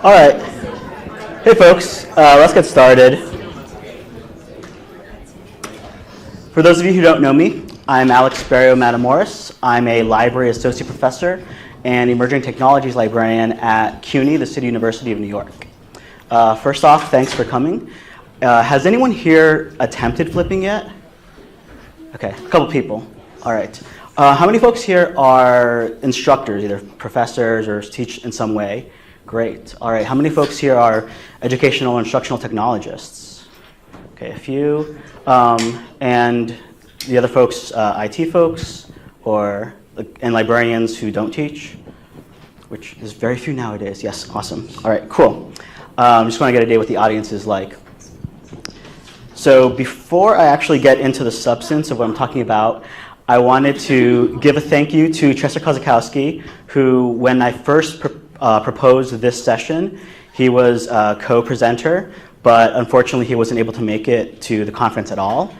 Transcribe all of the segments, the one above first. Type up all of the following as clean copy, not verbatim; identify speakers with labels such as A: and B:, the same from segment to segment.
A: All right. Hey, folks. Let's get started. For those of you who don't know me, I'm Berrio Matamoros. I'm a library associate professor and emerging technologies librarian at CUNY, the City University of New York. First off, thanks for coming. Has anyone here attempted flipping yet? Okay, a couple people. All right. How many folks here are instructors, either professors or teach in some way? Great. All right. How many folks here are educational or instructional technologists? Okay, a few. And the other folks, IT folks, and librarians who don't teach, which is very few nowadays. Yes, awesome. All right, cool. Just want to get a day what the audience is like. So before I actually get into the substance of what I'm talking about, I wanted to give a thank you to Chester Kozakowski, who, when I first proposed this session, he was a co-presenter, but unfortunately he wasn't able to make it to the conference at all.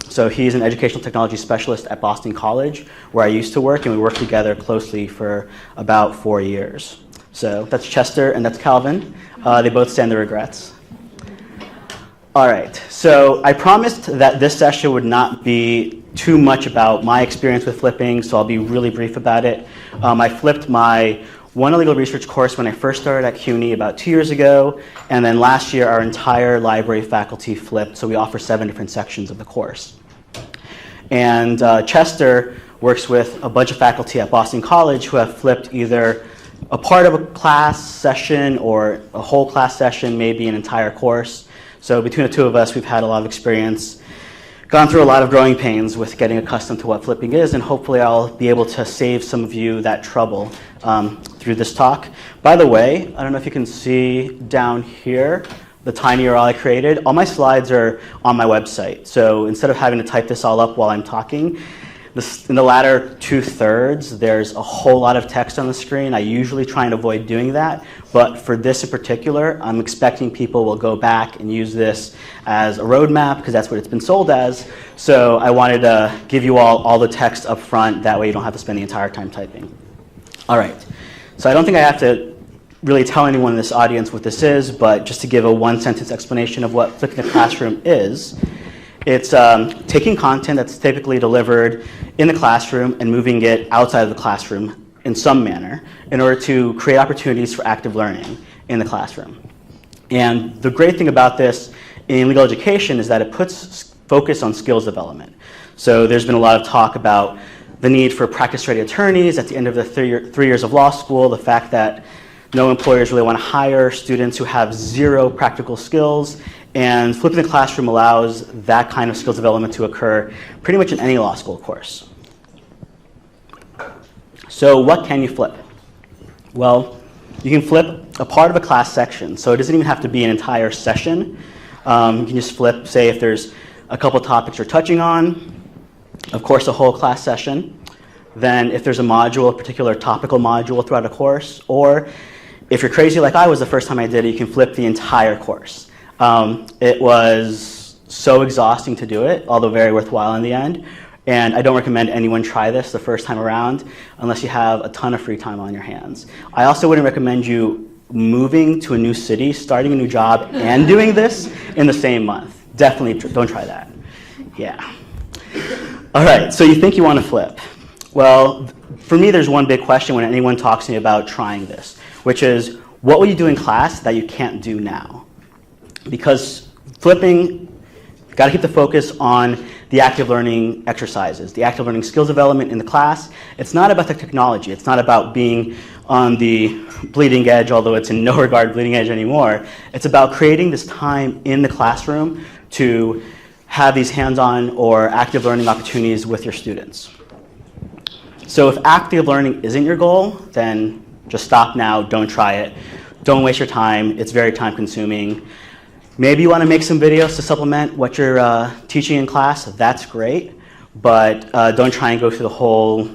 A: So he's an educational technology specialist at Boston College, where I used to work, and we worked together closely for about 4 years. So that's Chester and that's Calvin. They both stand their regrets. All right, so I promised that this session would not be too much about my experience with flipping, so I'll be really brief about it. I flipped my one legal research course when I first started at CUNY about 2 years ago, and then last year our entire library faculty flipped, so we offer 7 different sections of the course. And Chester works with a bunch of faculty at Boston College who have flipped either a part of a class session or a whole class session, maybe an entire course. So between the two of us, we've had a lot of experience, gone through a lot of growing pains with getting accustomed to what flipping is, and hopefully I'll be able to save some of you that trouble through this talk. By the way, I don't know if you can see down here the tiny URL I created. All my slides are on my website. So instead of having to type this all up while I'm talking, in the latter 2/3, there's a whole lot of text on the screen. I usually try and avoid doing that, but for this in particular, I'm expecting people will go back and use this as a roadmap because that's what it's been sold as. So I wanted to give you all the text up front. That way you don't have to spend the entire time typing. All right. So I don't think I have to really tell anyone in this audience what this is, but just to give a one-sentence explanation of what flipping the classroom is. It's taking content that's typically delivered in the classroom and moving it outside of the classroom in some manner in order to create opportunities for active learning in the classroom. And the great thing about this in legal education is that it puts focus on skills development. So there's been a lot of talk about the need for practice-ready attorneys at the end of the 3 years of law school, the fact that no employers really want to hire students who have zero practical skills, and flipping the classroom allows that kind of skills development to occur pretty much in any law school course. So what can you flip? Well, you can flip a part of a class section, so it doesn't even have to be an entire session. You can just flip, say, if there's a couple topics you're touching on, of course, a whole class session. Then if there's a module, a particular topical module throughout a course, or if you're crazy like I was the first time I did it, you can flip the entire course. It was so exhausting to do it, although very worthwhile in the end. And I don't recommend anyone try this the first time around unless you have a ton of free time on your hands. I also wouldn't recommend you moving to a new city, starting a new job, and doing this in the same month. Definitely don't try that. Yeah. All right, so you think you want to flip. Well, for me, there's one big question when anyone talks to me about trying this, which is, what will you do in class that you can't do now? Because flipping, got to keep the focus on the active learning exercises, the active learning skills development in the class. It's not about the technology. It's not about being on the bleeding edge, although it's in no regard bleeding edge anymore. It's about creating this time in the classroom to have these hands-on or active learning opportunities with your students. So if active learning isn't your goal, then just stop now, don't try it. Don't waste your time, it's very time consuming. Maybe you want to make some videos to supplement what you're teaching in class, that's great, but don't try and go through the whole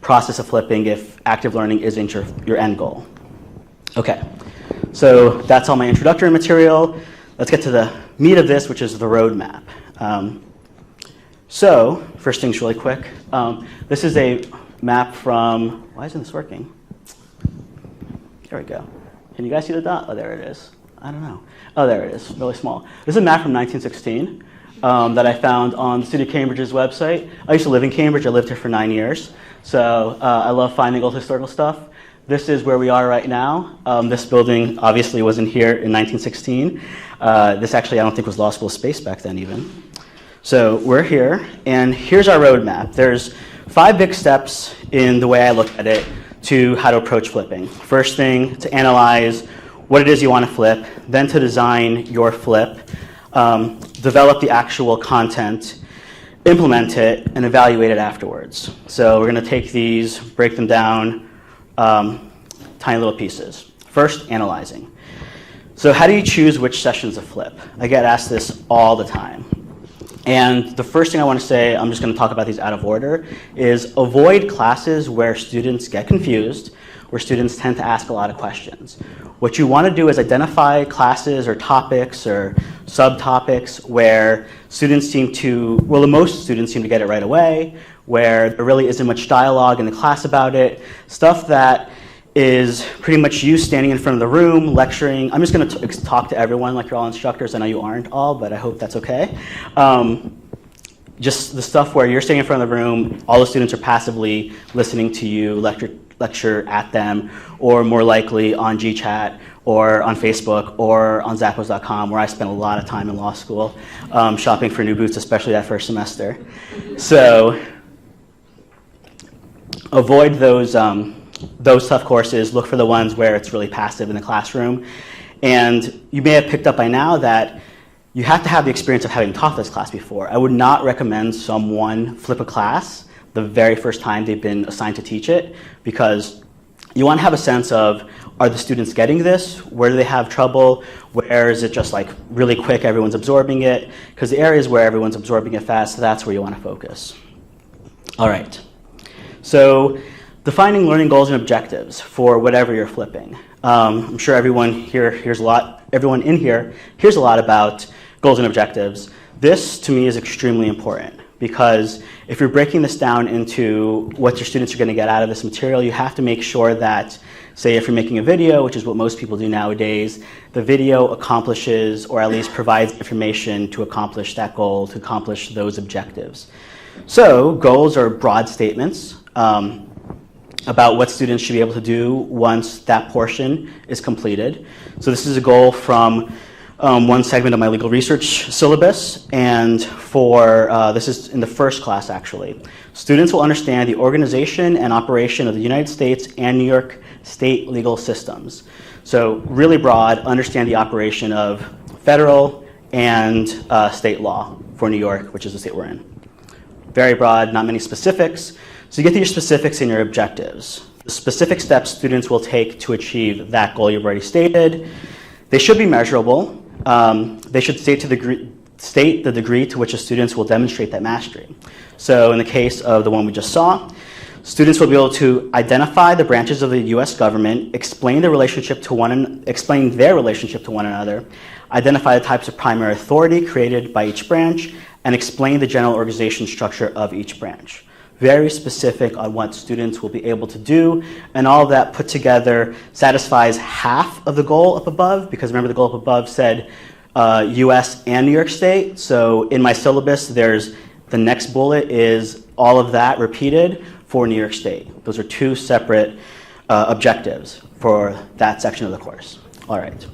A: process of flipping if active learning isn't your end goal. Okay, so that's all my introductory material. Let's get to the meat of this, which is the roadmap. So, first things really quick. This is a map from, why isn't this working? There we go. Can you guys see the dot? Oh, there it is. I don't know. Oh, there it is, really small. This is a map from 1916 that I found on the City of Cambridge's website. I used to live in Cambridge. I lived here for 9 years. So I love finding old historical stuff. This is where we are right now. This building obviously wasn't here in 1916. This actually, I don't think, was law school space back then even. So we're here, and here's our roadmap. There's 5 big steps in the way I look at it to how to approach flipping. First thing, to analyze what it is you want to flip, then to design your flip, develop the actual content, implement it, and evaluate it afterwards. So we're going to take these, break them down, tiny little pieces. First, analyzing. So how do you choose which sessions to flip? I get asked this all the time. And the first thing I want to say, I'm just going to talk about these out of order, is avoid classes where students get confused, where students tend to ask a lot of questions. What you want to do is identify classes or topics or subtopics where students seem to, well, most students seem to get it right away, where there really isn't much dialogue in the class about it, stuff that is pretty much you standing in front of the room, lecturing. I'm just going to talk to everyone like you're all instructors. I know you aren't all, but I hope that's okay. Just the stuff where you're standing in front of the room, all the students are passively listening to you lecture at them, or more likely on GChat, or on Facebook, or on Zappos.com, where I spent a lot of time in law school shopping for new boots, especially that first semester. So avoid those tough courses. Look for the ones where it's really passive in the classroom. And you may have picked up by now that you have to have the experience of having taught this class before. I would not recommend someone flip a class the very first time they've been assigned to teach it, because you want to have a sense of, are the students getting this? Where do they have trouble? Where is it just like really quick, everyone's absorbing it? Because the areas where everyone's absorbing it fast, that's where you want to focus. All right. So defining learning goals and objectives for whatever you're flipping. I'm sure everyone in here hears a lot about goals and objectives. This, to me, is extremely important, because if you're breaking this down into what your students are going to get out of this material, you have to make sure that, say if you're making a video, which is what most people do nowadays, the video accomplishes, or at least provides information to accomplish that goal, to accomplish those objectives. So goals are broad statements about what students should be able to do once that portion is completed. So this is a goal from one segment of my legal research syllabus, and for this is in the first class actually. Students will understand the organization and operation of the United States and New York state legal systems. So really broad, understand the operation of federal and state law for New York, which is the state we're in. Very broad, not many specifics. So you get to your specifics and your objectives. The specific steps students will take to achieve that goal you've already stated. They should be measurable. They should state the degree to which the students will demonstrate that mastery. So in the case of the one we just saw, students will be able to identify the branches of the U.S. government, explain their relationship to one another, identify the types of primary authority created by each branch, and explain the general organization structure of each branch. Very specific on what students will be able to do, and all of that put together satisfies half of the goal up above, because remember the goal up above said US and New York State. So in my syllabus, there's the next bullet is all of that repeated for New York State. Those are two separate objectives for that section of the course. All right.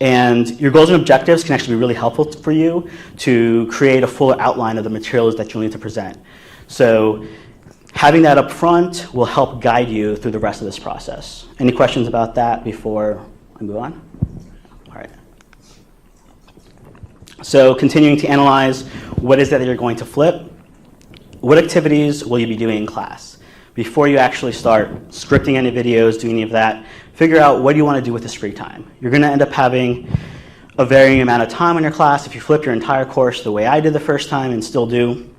A: And your goals and objectives can actually be really helpful for you to create a fuller outline of the materials that you'll need to present. So having that up front will help guide you through the rest of this process. Any questions about that before I move on? All right. So continuing to analyze, what is it that you're going to flip? What activities will you be doing in class? Before you actually start scripting any videos, doing any of that, figure out what do you want to do with this free time. You're going to end up having a varying amount of time in your class. If you flip your entire course the way I did the first time and still do,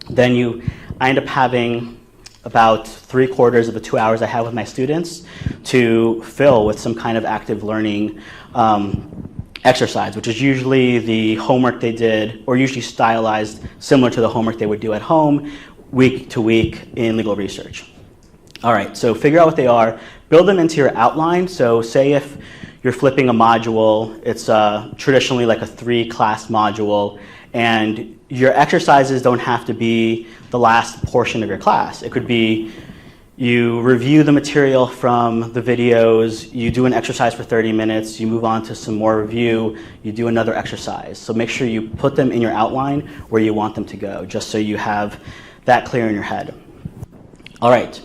A: then I end up having about 3/4 of the 2 hours I have with my students to fill with some kind of active learning exercise, which is usually the homework they did, or usually stylized similar to the homework they would do at home week to week in legal research. All right, so figure out what they are, build them into your outline. So say if you're flipping a module, it's traditionally like a 3-class module, and your exercises don't have to be the last portion of your class. It could be you review the material from the videos, you do an exercise for 30 minutes, you move on to some more review, you do another exercise. So make sure you put them in your outline where you want them to go, just so you have that clear in your head. All right.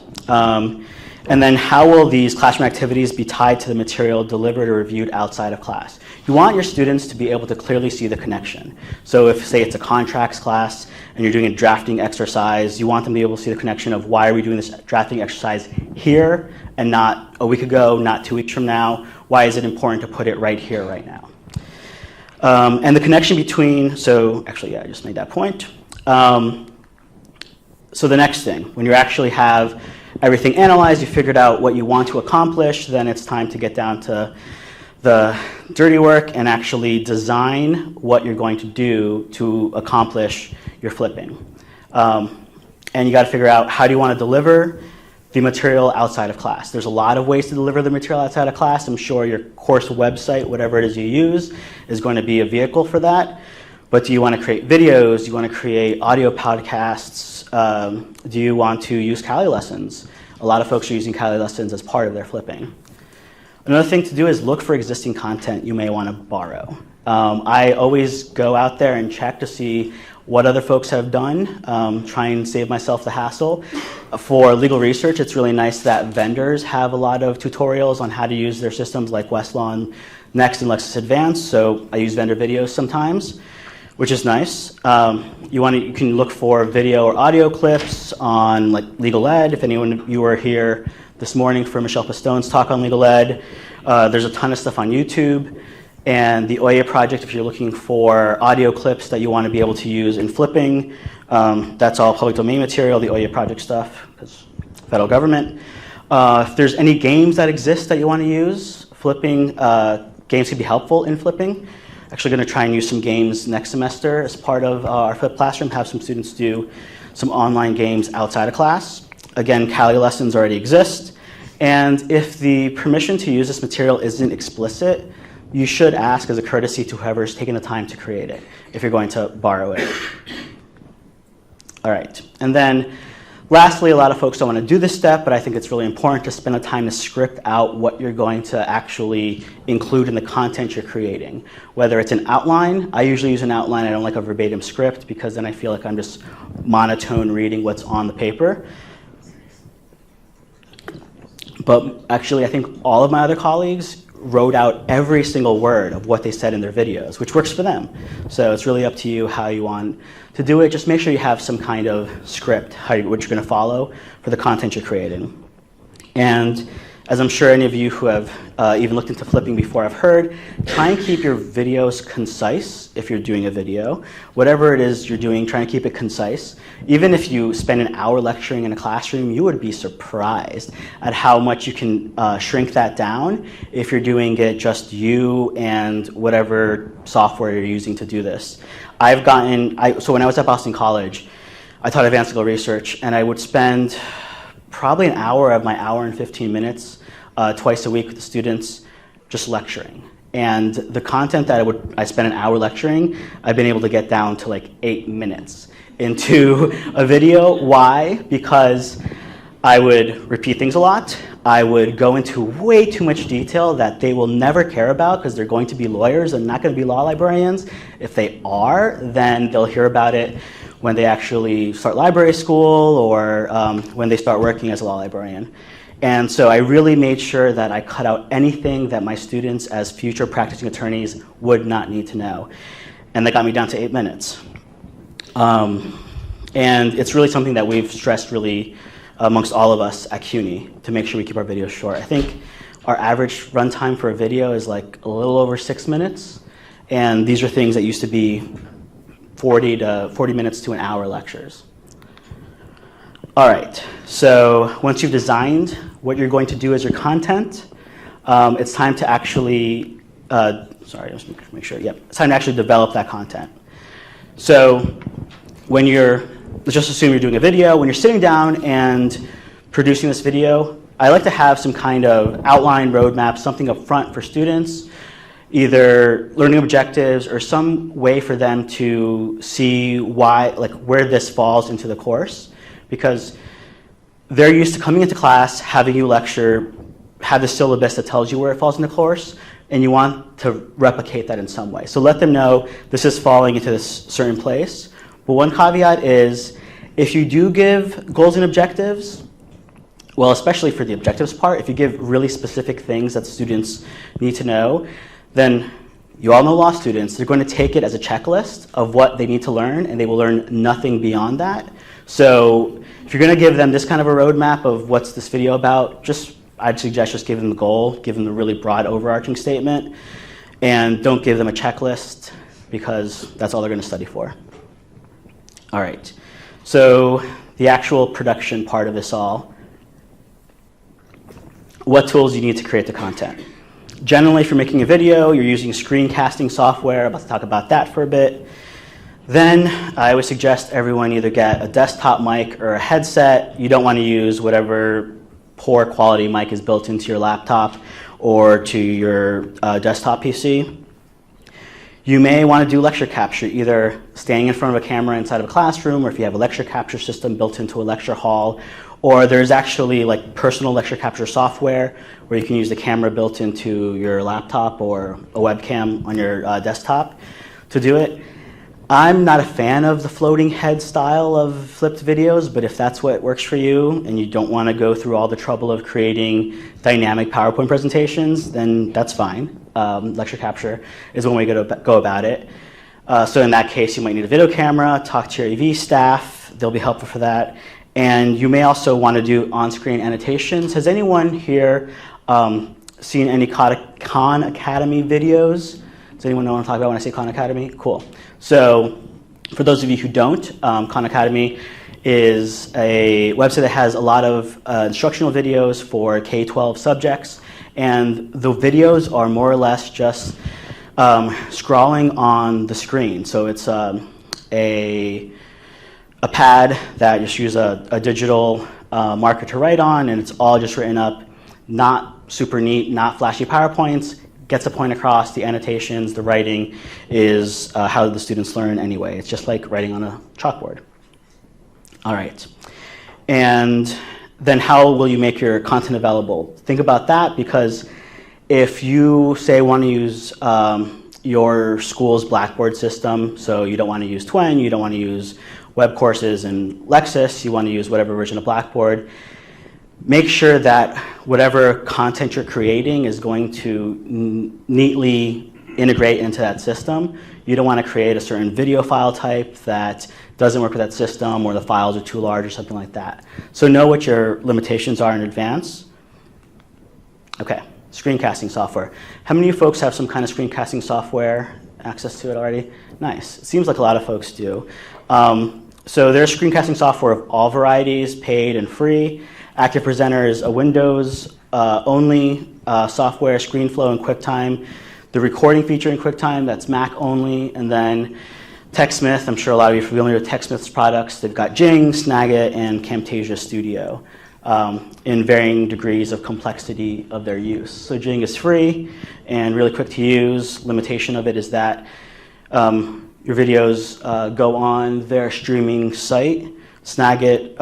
A: And then how will these classroom activities be tied to the material delivered or reviewed outside of class? You want your students to be able to clearly see the connection. So if, say, it's a contracts class and you're doing a drafting exercise, you want them to be able to see the connection of why are we doing this drafting exercise here and not a week ago, not 2 weeks from now? Why is it important to put it right here, right now? And the connection between, so actually, yeah, I just made that point. So the next thing, when you actually have everything analyzed, you figured out what you want to accomplish, then it's time to get down to the dirty work and actually design what you're going to do to accomplish your flipping. And you got to figure out how do you want to deliver the material outside of class. There's a lot of ways to deliver the material outside of class. I'm sure your course website, whatever it is you use, is going to be a vehicle for that. But do you want to create videos? Do you want to create audio podcasts? Do you want to use Kali lessons? A lot of folks are using Kali lessons as part of their flipping. Another thing to do is look for existing content you may want to borrow. I always go out there and check to see what other folks have done, try and save myself the hassle. For legal research, it's really nice that vendors have a lot of tutorials on how to use their systems like Westlaw, Next, and Lexis Advance, so I use vendor videos sometimes, which is nice. You can look for video or audio clips on like legal ed. If anyone of you were here this morning for Michelle Pistone's talk on legal ed, there's a ton of stuff on YouTube. And the OIA project, if you're looking for audio clips that you want to be able to use in flipping, that's all public domain material, the OIA project stuff, because federal government. If there's any games that exist that you want to use, flipping, games can be helpful in flipping. Actually going to try and use some games next semester as part of our Flip Classroom, have some students do some online games outside of class. Again, Kali lessons already exist. And if the permission to use this material isn't explicit, you should ask as a courtesy to whoever's taking the time to create it, if you're going to borrow it. All right, and then lastly, a lot of folks don't want to do this step, but I think it's really important to spend the time to script out what you're going to actually include in the content you're creating. Whether it's an outline, I usually use an outline. I don't like a verbatim script because then I feel like I'm just monotone reading what's on the paper. But actually, I think all of my other colleagues wrote out every single word of what they said in their videos, which works for them. So it's really up to you how you want to do it. Just make sure you have some kind of script, what you're going to follow for the content you're creating. And as I'm sure any of you who have even looked into flipping before have heard, try and keep your videos concise if you're doing a video. Whatever it is you're doing, try and keep it concise. Even if you spend an hour lecturing in a classroom, you would be surprised at how much you can shrink that down if you're doing it just you and whatever software you're using to do this. So when I was at Boston College, I taught advanced legal research, and I would spend probably an hour of my hour and 15 minutes twice a week with the students just lecturing. And the content that I spent an hour lecturing, I've been able to get down to like 8 minutes into a video. Why? Because I would repeat things a lot. I would go into way too much detail that they will never care about because they're going to be lawyers and not going to be law librarians. If they are, then they'll hear about it when they actually start library school or when they start working as a law librarian. And so I really made sure that I cut out anything that my students as future practicing attorneys would not need to know. And that got me down to 8 minutes. And it's really something that we've stressed really amongst all of us at CUNY to make sure we keep our videos short. I think our average runtime for a video is like a little over 6 minutes. And these are things that used to be 40 minutes to an hour lectures. All right, so once you've designed what you're going to do as your content, it's time to actually, it's time to actually develop that content. So when let's just assume you're doing a video, when you're sitting down and producing this video, I like to have some kind of outline, roadmap, something up front for students, either learning objectives or some way for them to see where this falls into the course, because they're used to coming into class, having you lecture, have the syllabus that tells you where it falls in the course, and you want to replicate that in some way. So let them know this is falling into this certain place. But one caveat is, if you do give goals and objectives, well, especially for the objectives part, if you give really specific things that students need to know, then you all know law students, they're going to take it as a checklist of what they need to learn, and they will learn nothing beyond that. So if you're going to give them this kind of a roadmap of what's this video about, I'd suggest just give them the goal, give them the really broad overarching statement, and don't give them a checklist because that's all they're going to study for. All right, so the actual production part of this all, what tools you need to create the content. Generally, if you're making a video, you're using screencasting software. I'm about to talk about that for a bit. Then I would suggest everyone either get a desktop mic or a headset. You don't want to use whatever poor quality mic is built into your laptop or to your desktop PC. You may want to do lecture capture, either standing in front of a camera inside of a classroom, or if you have a lecture capture system built into a lecture hall, or there's actually like personal lecture capture software where you can use the camera built into your laptop or a webcam on your desktop to do it. I'm not a fan of the floating head style of flipped videos, but if that's what works for you and you don't want to go through all the trouble of creating dynamic PowerPoint presentations, then that's fine. Lecture capture is one way to go about it. So in that case, you might need a video camera, talk to your AV staff. They'll be helpful for that. And you may also want to do on-screen annotations. Has anyone here seen any Khan Academy videos? Does anyone know what I'm talking about when I say Khan Academy? Cool. So for those of you who don't, Khan Academy is a website that has a lot of instructional videos for K-12 subjects. And the videos are more or less just scrolling on the screen. So it's a pad that just use a digital marker to write on, and it's all just written up, not super neat, not flashy PowerPoints, gets a point across, the annotations, the writing is how the students learn anyway. It's just like writing on a chalkboard. All right. And then how will you make your content available? Think about that, because if you, say, want to use your school's Blackboard system, so you don't want to use Twen, you don't want to use web courses in Lexis, you want to use whatever version of Blackboard, make sure that whatever content you're creating is going to neatly integrate into that system. You don't want to create a certain video file type that doesn't work with that system, or the files are too large or something like that. So know what your limitations are in advance. Okay, screencasting software. How many of you folks have some kind of screencasting software access to it already? Nice. It seems like a lot of folks do. So there's screencasting software of all varieties, paid and free. Active Presenter is a Windows only software, ScreenFlow and QuickTime. The recording feature in QuickTime, that's Mac only. And then TechSmith, I'm sure a lot of you are familiar with TechSmith's products. They've got Jing, Snagit, and Camtasia Studio in varying degrees of complexity of their use. So Jing is free and really quick to use. Limitation of it is that your videos go on their streaming site. Snagit,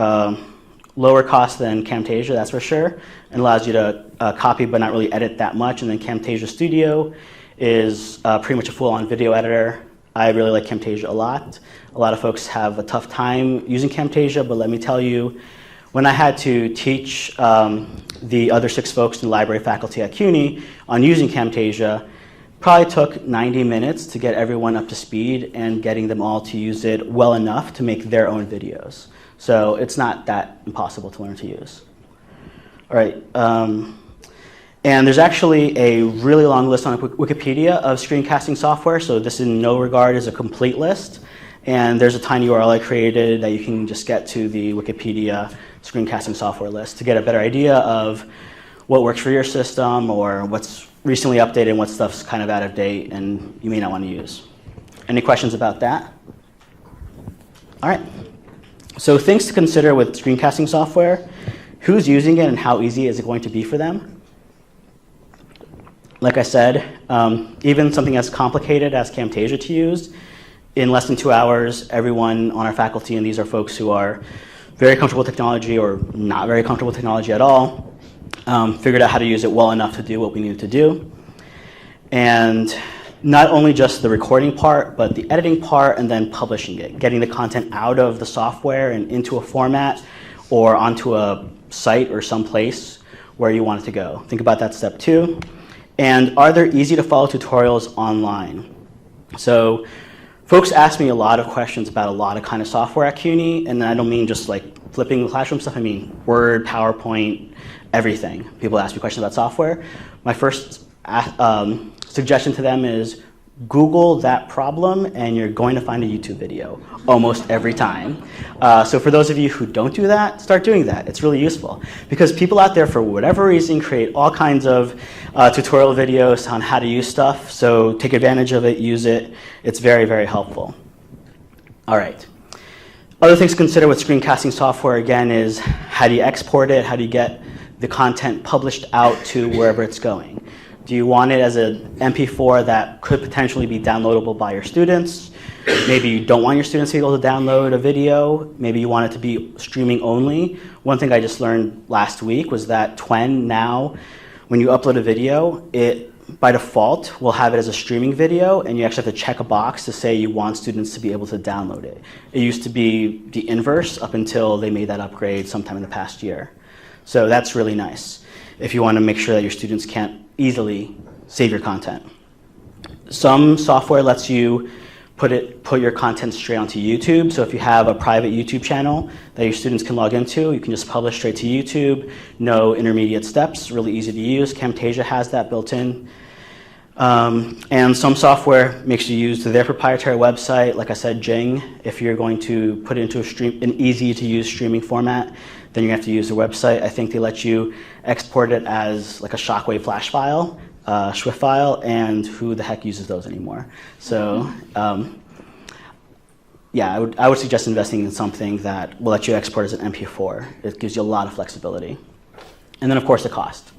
A: lower cost than Camtasia, that's for sure, and allows you to copy but not really edit that much. And then Camtasia Studio is pretty much a full-on video editor. I really like Camtasia a lot. A lot of folks have a tough time using Camtasia, but let me tell you, when I had to teach the other 6 folks in the library faculty at CUNY on using Camtasia, probably took 90 minutes to get everyone up to speed and getting them all to use it well enough to make their own videos. So it's not that impossible to learn to use. All right. And there's actually a really long list on Wikipedia of screencasting software, so this in no regard is a complete list. And there's a tiny URL I created that you can just get to the Wikipedia screencasting software list to get a better idea of what works for your system or what's recently updated and what stuff's kind of out of date and you may not want to use. Any questions about that? All right. So things to consider with screencasting software. Who's using it and how easy is it going to be for them? Like I said, even something as complicated as Camtasia to use, in less than 2 hours, everyone on our faculty, and these are folks who are very comfortable with technology or not very comfortable with technology at all, figured out how to use it well enough to do what we needed to do. And not only just the recording part, but the editing part and then publishing it, getting the content out of the software and into a format or onto a site or someplace where you want it to go. Think about that step 2. And are there easy to follow tutorials online? So folks ask me a lot of questions about a lot of kind of software at CUNY, and I don't mean just like flipping the classroom stuff, I mean Word, PowerPoint, everything. People ask me questions about software. My first suggestion to them is Google that problem and you're going to find a YouTube video almost every time. So for those of you who don't do that, start doing that. It's really useful because people out there for whatever reason create all kinds of tutorial videos on how to use stuff. So take advantage of it, use it. It's very, very helpful. All right. Other things to consider with screencasting software again is how do you export it? How do you get the content published out to wherever it's going? Do you want it as an MP4 that could potentially be downloadable by your students? Maybe you don't want your students to be able to download a video. Maybe you want it to be streaming only. One thing I just learned last week was that Twen now, when you upload a video, it by default will have it as a streaming video, and you actually have to check a box to say you want students to be able to download it. It used to be the inverse up until they made that upgrade sometime in the past year. So that's really nice if you want to make sure that your students can't easily save your content. Some software lets you put your content straight onto YouTube. So if you have a private YouTube channel that your students can log into, you can just publish straight to YouTube, no intermediate steps, really easy to use. Camtasia has that built in. And some software makes you use their proprietary website, like I said, Jing. If you're going to put it into an easy to use streaming format, then you have to use their website. I think they let you export it as like a Shockwave flash file, SWF file, and who the heck uses those anymore? So yeah, I would suggest investing in something that will let you export as an MP4. It gives you a lot of flexibility. And then of course the cost.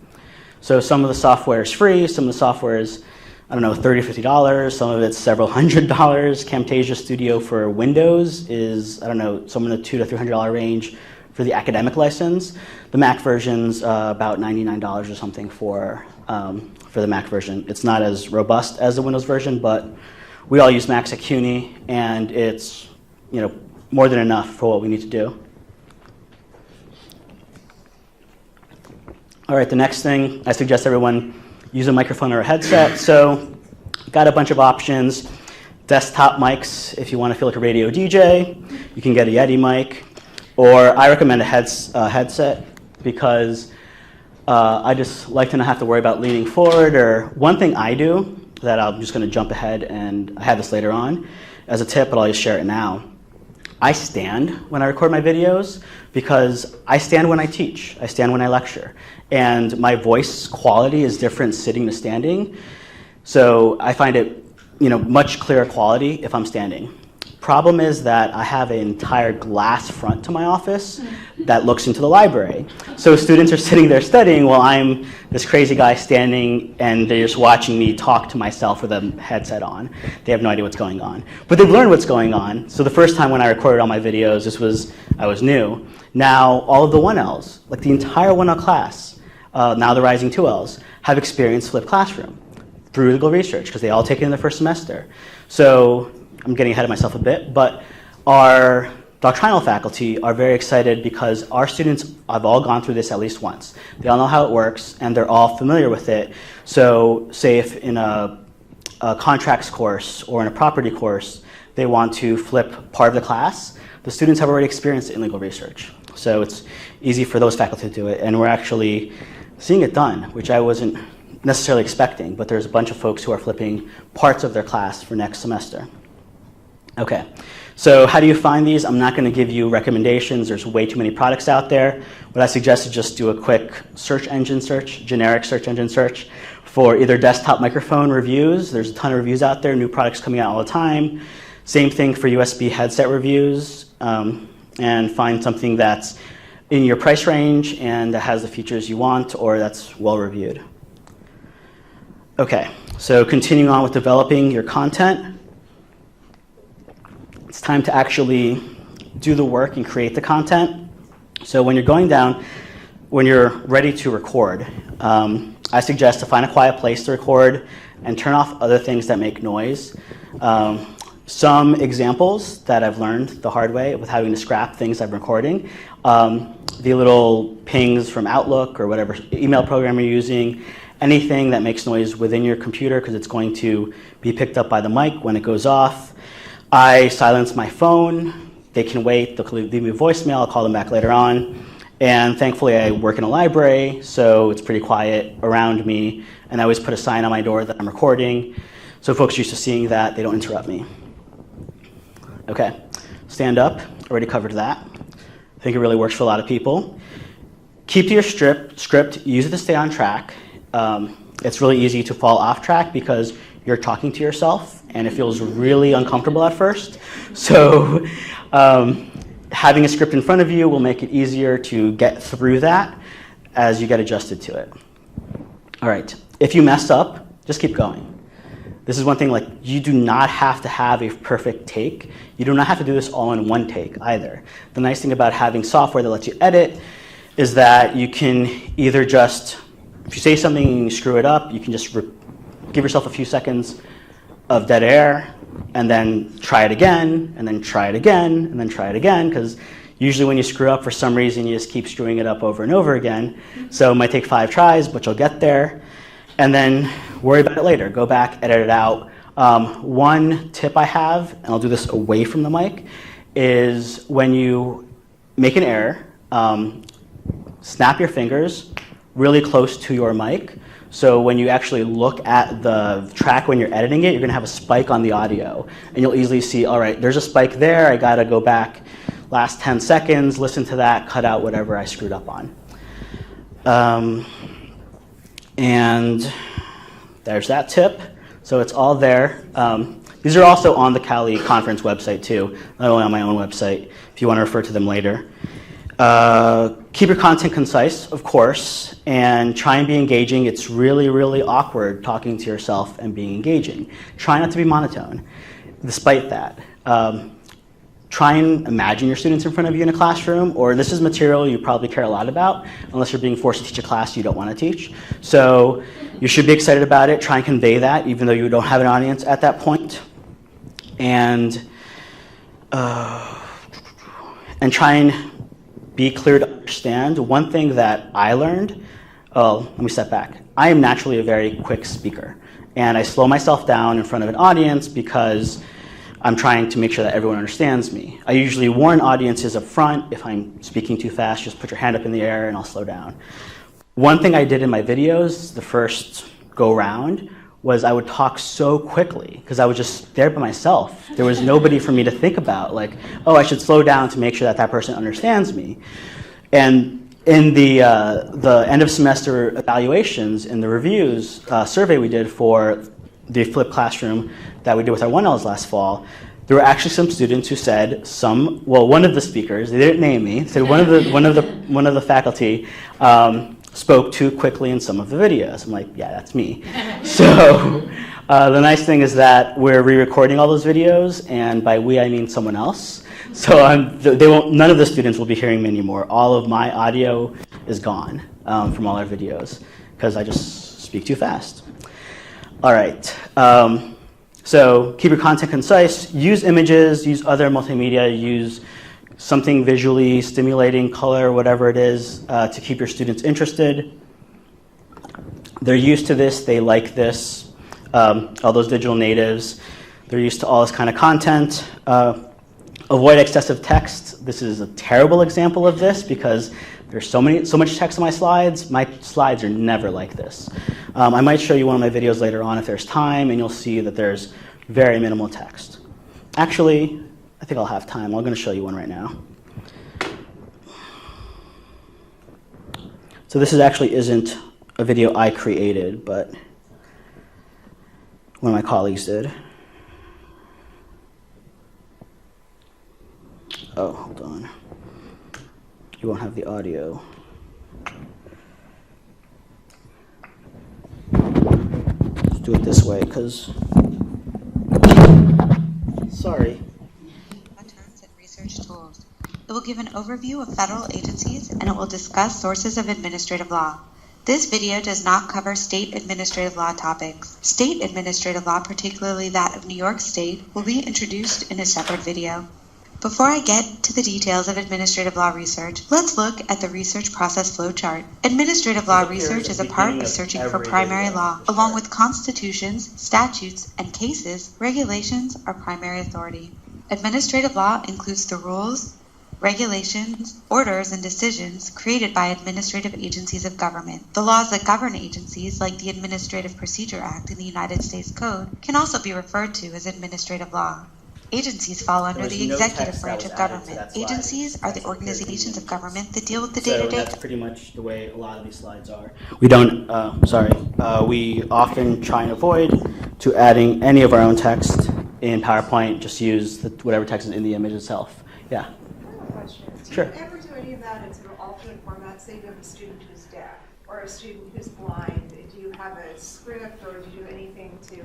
A: So some of the software is free, some of the software is, I don't know, $30, $50, some of it's several $100. Camtasia Studio for Windows is, I don't know, somewhere in the $200 to $300 range for the academic license. The Mac version's about $99 or something for the Mac version. It's not as robust as the Windows version, but we all use Macs at CUNY, and it's more than enough for what we need to do. All right, the next thing, I suggest everyone use a microphone or a headset. So got a bunch of options. Desktop mics, if you want to feel like a radio DJ. You can get a Yeti mic. Or I recommend a headset because I just like to not have to worry about leaning forward. Or one thing I do that I'm just going to jump ahead, and I have this later on as a tip, but I'll just share it now. I stand when I record my videos because I stand when I teach. I stand when I lecture. And my voice quality is different sitting to standing. So I find it, much clearer quality if I'm standing. Problem is that I have an entire glass front to my office that looks into the library. So students are sitting there studying while I'm this crazy guy standing, and they're just watching me talk to myself with a headset on. They have no idea what's going on. But they've learned what's going on. So the first time when I recorded all my videos, I was new. Now all of the 1Ls, like the entire 1L class, now the rising 2Ls, have experienced flipped classroom through legal research because they all take it in the first semester. So I'm getting ahead of myself a bit, but our doctrinal faculty are very excited because our students have all gone through this at least once. They all know how it works, and they're all familiar with it. So say if in a contracts course or in a property course, they want to flip part of the class, the students have already experienced it in legal research. So it's easy for those faculty to do it, and we're actually seeing it done, which I wasn't necessarily expecting, but there's a bunch of folks who are flipping parts of their class for next semester. Okay, so how do you find these? I'm not going to give you recommendations. There's way too many products out there. What I suggest is just do a quick search engine search, generic search engine search for either desktop microphone reviews. There's a ton of reviews out there, new products coming out all the time. Same thing for USB headset reviews, and find something that's in your price range and that has the features you want or that's well reviewed. Okay, so continuing on with developing your content. It's time to actually do the work and create the content. So when you're going down, when you're ready to record, I suggest to find a quiet place to record and turn off other things that make noise. Some examples that I've learned the hard way with having to scrap things I'm recording, the little pings from Outlook or whatever email program you're using, anything that makes noise within your computer because it's going to be picked up by the mic when it goes off. I silence my phone. They can wait. They'll leave me a voicemail. I'll call them back later on. And thankfully, I work in a library, so it's pretty quiet around me. And I always put a sign on my door that I'm recording. So folks are used to seeing that. They don't interrupt me. Okay, stand up. Already covered that. I think it really works for a lot of people. Keep to your script. Use it to stay on track. It's really easy to fall off track because you're talking to yourself, and it feels really uncomfortable at first. So having a script in front of you will make it easier to get through that as you get adjusted to it. All right, if you mess up, just keep going. This is one thing, like, you do not have to have a perfect take. You do not have to do this all in one take either. The nice thing about having software that lets you edit is that you can either just, if you say something and you screw it up, you can just give yourself a few seconds of dead air, and then try it again, and then try it again, and then try it again, because usually when you screw up, for some reason, you just keep screwing it up over and over again. So it might take 5 tries, but you'll get there, and then worry about it later. Go back, edit it out. One tip I have, and I'll do this away from the mic, is when you make an error, snap your fingers really close to your mic. So when you actually look at the track when you're editing it, you're going to have a spike on the audio. And you'll easily see, all right, there's a spike there. I got to go back last 10 seconds, listen to that, cut out whatever I screwed up on. And there's that tip. So it's all there. These are also on the Cali conference website too, not only on my own website, if you want to refer to them later. Keep your content concise, of course, and try and be engaging. It's really, really awkward talking to yourself and being engaging. Try not to be monotone. Despite that, try and imagine your students in front of you in a classroom, or this is material you probably care a lot about, unless you're being forced to teach a class you don't want to teach. So you should be excited about it. Try and convey that, even though you don't have an audience at that point. And try and be clear to understand. One thing that I learned, let me step back. I am naturally a very quick speaker, and I slow myself down in front of an audience because I'm trying to make sure that everyone understands me. I usually warn audiences up front, if I'm speaking too fast, just put your hand up in the air and I'll slow down. one thing I did in my videos, the first go round, was I would talk so quickly because I was just there by myself. There was nobody for me to think about, like, oh, I should slow down to make sure that that person understands me. And in the end of semester evaluations, in the reviews survey we did for the flipped classroom that we did with our 1Ls last fall, there were actually some students who said one of the speakers, they didn't name me, said one of the faculty spoke too quickly in some of the videos. I'm like, yeah, that's me. So the nice thing is that we're re-recording all those videos, and by we I mean someone else. So none of the students will be hearing me anymore. All of my audio is gone from all our videos because I just speak too fast. All right. So keep your content concise. Use images. Use other multimedia. Use something visually stimulating, color, whatever it is, to keep your students interested. They're used to this. They like this. All those digital natives, they're used to all this kind of content. Avoid excessive text. This is a terrible example of this because there's so much text on my slides. My slides are never like this. I might show you one of my videos later on if there's time, and you'll see that there's very minimal text. Actually, I think I'll have time. I'm going to show you one right now. So this actually isn't a video I created, but one of my colleagues did. Oh, hold on. You won't have the audio. Let's do it this way, because... Sorry.
B: Terms and research tools. It will give an overview of federal agencies, and it will discuss sources of administrative law. This video does not cover state administrative law topics. State administrative law, particularly that of New York State, will be introduced in a separate video. Before I get to the details of administrative law research, let's look at the research process flowchart. Administrative law research is a part of searching for primary law. Along with constitutions, statutes, and cases, regulations are primary authority. Administrative law includes the rules, regulations, orders, and decisions created by administrative agencies of government. The laws that govern agencies, like the Administrative Procedure Act and the United States Code, can also be referred to as administrative law. Agencies fall under the executive branch of government. Agencies are the organizations of government that deal with the day-to-day.
A: So that's pretty much the way a lot of these slides are. We often try and avoid to adding any of our own text in PowerPoint. Just use whatever text is in the image itself. Yeah.
C: I have a question.
A: Sure.
C: Do you ever do any of that in sort of alternate format? Say you have a student who's deaf or a student who's blind. Do you have a script, or do you do anything to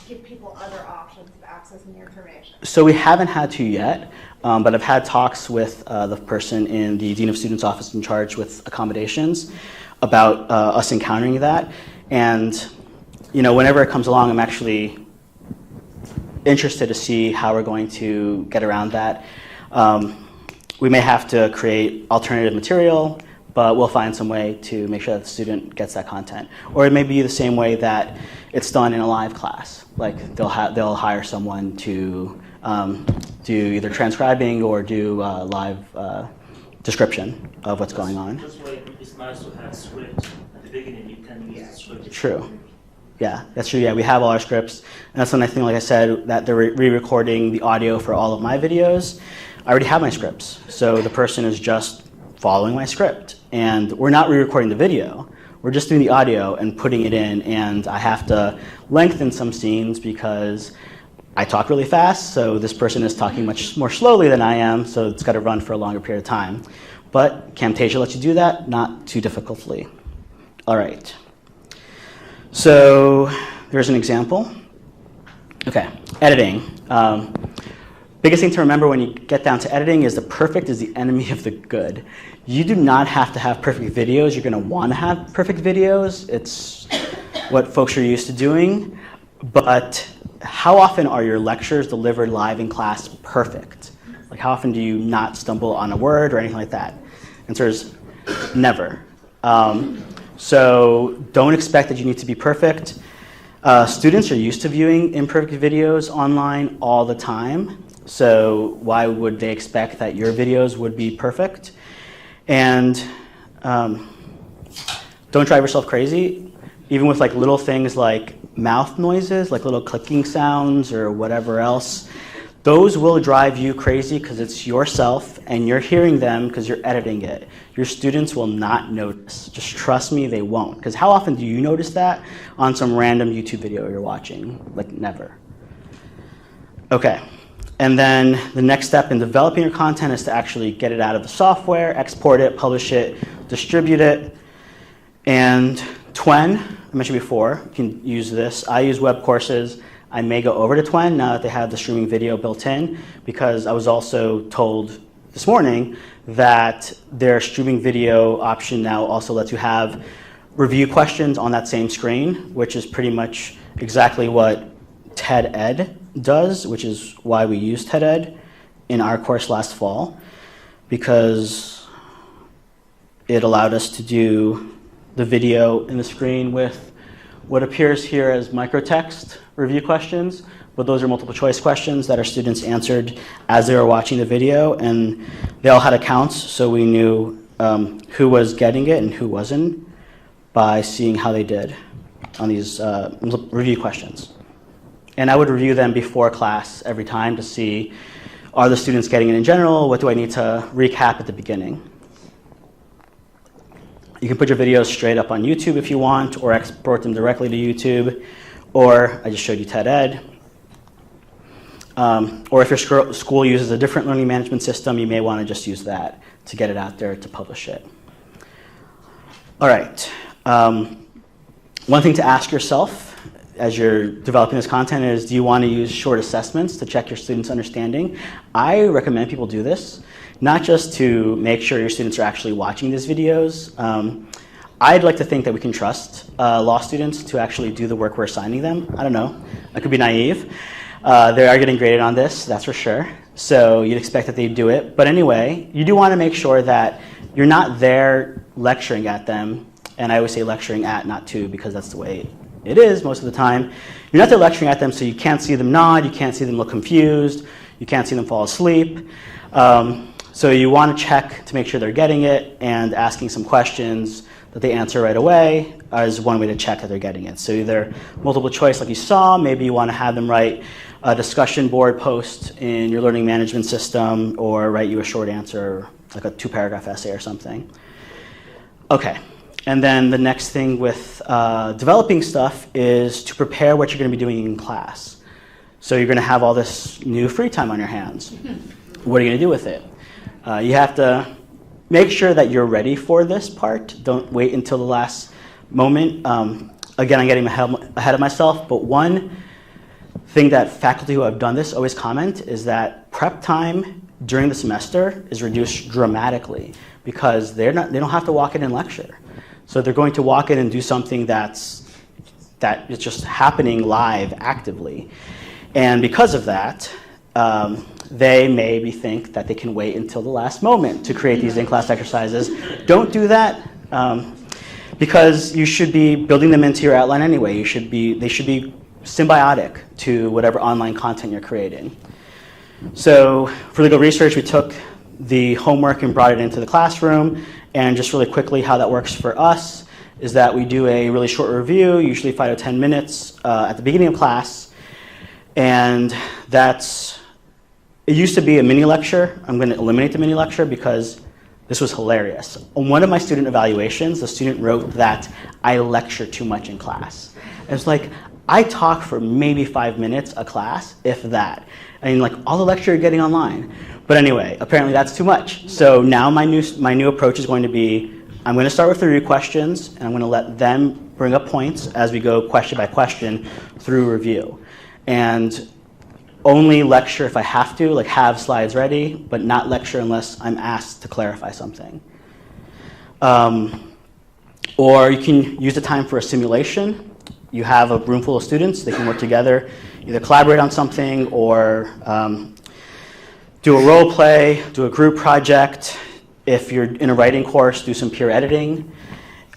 C: give people other options of accessing your information?
A: So we haven't had to yet, but I've had talks with the person in the Dean of Students office in charge with accommodations about us encountering that. And whenever it comes along, I'm actually interested to see how we're going to get around that. We may have to create alternative material, but we'll find some way to make sure that the student gets that content. Or it may be the same way that it's done in a live class. Like they'll hire someone to do either transcribing or do live description of what's going on.
D: That's why it's nice to have script at the beginning. You can use the script.
A: True. Yeah, that's true. Yeah, we have all our scripts. And that's another thing, like I said, that they're re-recording the audio for all of my videos. I already have my scripts. So the person is just following my script. And we're not re-recording the video. We're just doing the audio and putting it in. And I have to lengthen some scenes because I talk really fast. So this person is talking much more slowly than I am. So it's got to run for a longer period of time. But Camtasia lets you do that, not too difficultly. All right. So there's an example. Okay, editing. Biggest thing to remember when you get down to editing is the perfect is the enemy of the good. You do not have to have perfect videos. You're going to want to have perfect videos. It's what folks are used to doing. But how often are your lectures delivered live in class perfect? Like how often do you not stumble on a word or anything like that? Answer is never. So don't expect that you need to be perfect. Students are used to viewing imperfect videos online all the time. So why would they expect that your videos would be perfect? And don't drive yourself crazy, even with like little things like mouth noises, like little clicking sounds or whatever else. Those will drive you crazy because it's yourself and you're hearing them because you're editing it. Your students will not notice. Just trust me, they won't. Because how often do you notice that on some random YouTube video you're watching? Like never. Okay. And then the next step in developing your content is to actually get it out of the software, export it, publish it, distribute it. And Twen, I mentioned before, you can use this. I use web courses. I may go over to Twen now that they have the streaming video built in, because I was also told this morning that their streaming video option now also lets you have review questions on that same screen, which is pretty much exactly what TED Ed does, which is why we used TED Ed in our course last fall, because it allowed us to do the video in the screen with what appears here as microtext review questions, but those are multiple choice questions that our students answered as they were watching the video, and they all had accounts, so we knew who was getting it and who wasn't by seeing how they did on these review questions. And I would review them before class every time to see, are the students getting it in general? What do I need to recap at the beginning? You can put your videos straight up on YouTube if you want, or export them directly to YouTube, or I just showed you TED Ed. Or if your school uses a different learning management system, you may want to just use that to get it out there to publish it. All right. One thing to ask yourself as you're developing this content is, do you want to use short assessments to check your students' understanding? I recommend people do this, not just to make sure your students are actually watching these videos. I'd like to think that we can trust law students to actually do the work we're assigning them. I don't know. I could be naive. They are getting graded on this, that's for sure. So you'd expect that they'd do it. But anyway, you do want to make sure that you're not there lecturing at them. And I always say lecturing at, not to, because that's the way it is most of the time. You're not there lecturing at them, so you can't see them nod, you can't see them look confused, you can't see them fall asleep. So you want to check to make sure they're getting it, and asking some questions that they answer right away is one way to check that they're getting it. So either multiple choice like you saw, maybe you want to have them write a discussion board post in your learning management system, or write you a short answer, like a 2-paragraph essay or something. Okay. And then the next thing with developing stuff is to prepare what you're going to be doing in class. So you're going to have all this new free time on your hands. What are you going to do with it? You have to make sure that you're ready for this part. Don't wait until the last moment. Again, I'm getting ahead of myself, but one thing that faculty who have done this always comment is that prep time during the semester is reduced dramatically, because they don't have to walk in and lecture. So they're going to walk in and do something that is just happening live, actively. And because of that, they maybe think that they can wait until the last moment to create these in-class exercises. Don't do that, because you should be building them into your outline anyway. They should be symbiotic to whatever online content you're creating. So for legal research, we took the homework and brought it into the classroom. And just really quickly, how that works for us is that we do a really short review, usually 5 to 10 minutes at the beginning of class. And it used to be a mini lecture. I'm going to eliminate the mini lecture because this was hilarious. On one of my student evaluations, the student wrote that I lecture too much in class. And it's like, I talk for maybe 5 minutes a class, if that. I mean, like all the lecture you're getting online. But anyway, apparently that's too much. So now my new approach is going to be, I'm going to start with the review questions, and I'm going to let them bring up points as we go question by question through review. And only lecture if I have to, like have slides ready, but not lecture unless I'm asked to clarify something. Or you can use the time for a simulation. You have a room full of students, they can work together, either collaborate on something or do a role play, do a group project. If you're in a writing course, do some peer editing.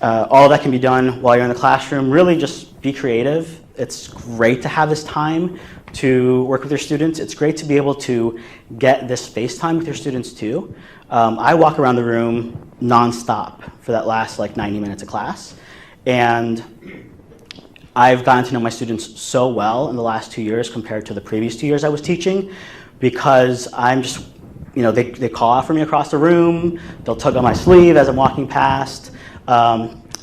A: All of that can be done while you're in the classroom. Really just be creative. It's great to have this time to work with your students. It's great to be able to get this face time with your students too. I walk around the room nonstop for that last like 90 minutes of class. And I've gotten to know my students so well in the last 2 years compared to the previous 2 years I was teaching, because I'm just, they call out for me across the room, they'll tug on my sleeve as I'm walking past.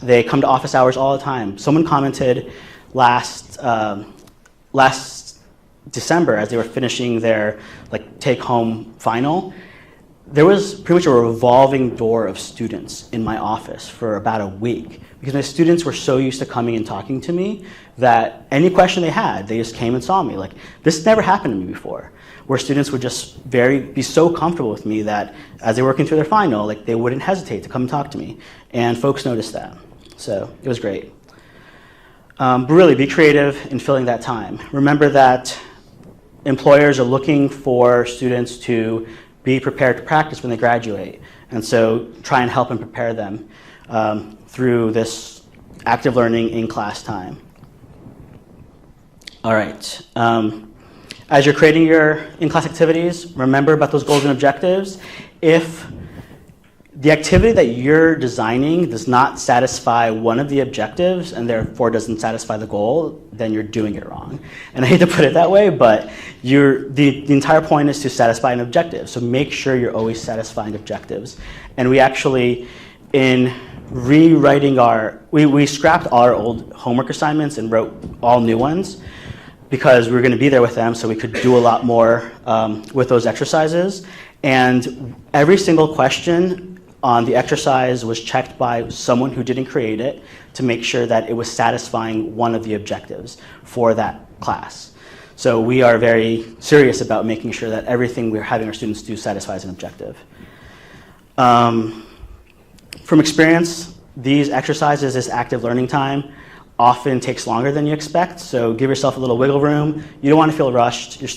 A: They come to office hours all the time. Someone commented last December, as they were finishing their take-home final, there was pretty much a revolving door of students in my office for about a week, because my students were so used to coming and talking to me that any question they had, they just came and saw me. This never happened to me before, where students would just be so comfortable with me that as they were working through their final, they wouldn't hesitate to come and talk to me. And folks noticed that. So it was great. But really, be creative in filling that time. Remember that employers are looking for students to be prepared to practice when they graduate. And so try and help and prepare them through this active learning in class time. All right. As you're creating your in-class activities, remember about those goals and objectives. If the activity that you're designing does not satisfy one of the objectives and therefore doesn't satisfy the goal, then you're doing it wrong. And I hate to put it that way, but the entire point is to satisfy an objective. So make sure you're always satisfying objectives. And we actually, in rewriting we scrapped all our old homework assignments and wrote all new ones, because we were going to be there with them so we could do a lot more with those exercises. And every single question on the exercise was checked by someone who didn't create it to make sure that it was satisfying one of the objectives for that class. So we are very serious about making sure that everything we're having our students do satisfies an objective. From experience, these exercises, this active learning time, often takes longer than you expect, so give yourself a little wiggle room. You don't want to feel rushed. You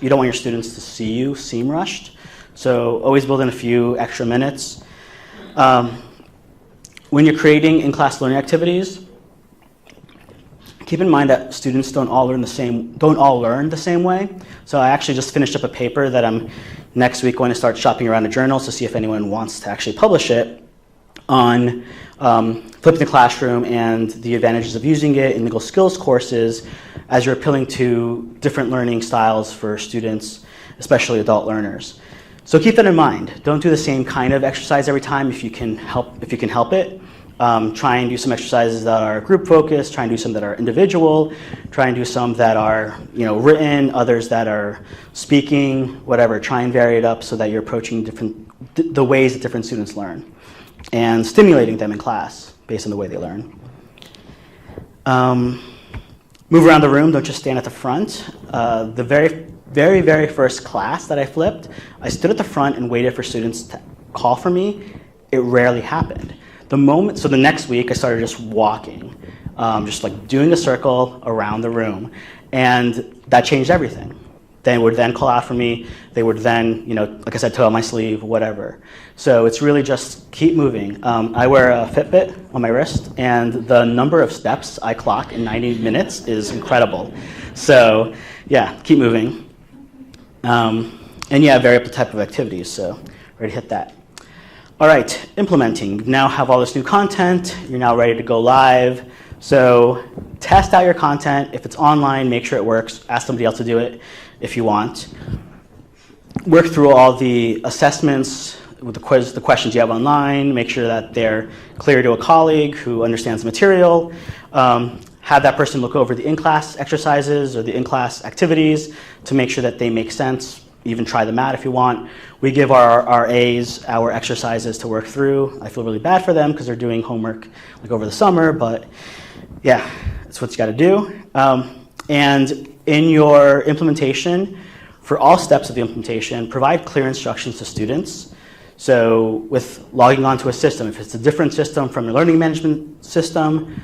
A: don't want your students to see you seem rushed, so always build in a few extra minutes. When you're creating in-class learning activities, keep in mind that students don't all learn the same way. So I actually just finished up a paper that I'm next week going to start shopping around the journals to see if anyone wants to actually publish it on flipping the classroom and the advantages of using it in legal skills courses as you're appealing to different learning styles for students, especially adult learners. So keep that in mind. Don't do the same kind of exercise every time if you can help it. Try and do some exercises that are group focused, try and do some that are individual, try and do some that are written, others that are speaking, whatever. Try and vary it up so that you're approaching the ways that different students learn and stimulating them in class based on the way they learn. Move around the room, don't just stand at the front. The very first class that I flipped, I stood at the front and waited for students to call for me. It rarely happened. So the next week I started just walking, just doing a circle around the room, and that changed everything. They would then call out for me. They would then, like I said, tug on my sleeve, whatever. So it's really just keep moving. I wear a Fitbit on my wrist, and the number of steps I clock in 90 minutes is incredible. So yeah, keep moving. And yeah, vary up the type of activities, so already hit that. All right, implementing. Now have all this new content. You're now ready to go live. So test out your content. If it's online, make sure it works. Ask somebody else to do it if you want. Work through all the assessments with the questions you have online. Make sure that they're clear to a colleague who understands the material. Have that person look over the in-class exercises or the in-class activities to make sure that they make sense. Even try them out if you want. We give our A's our exercises to work through. I feel really bad for them because they're doing homework over the summer, but yeah, that's what you got to do. And in your implementation, for all steps of the implementation, provide clear instructions to students. So with logging onto a system, if it's a different system from your learning management system,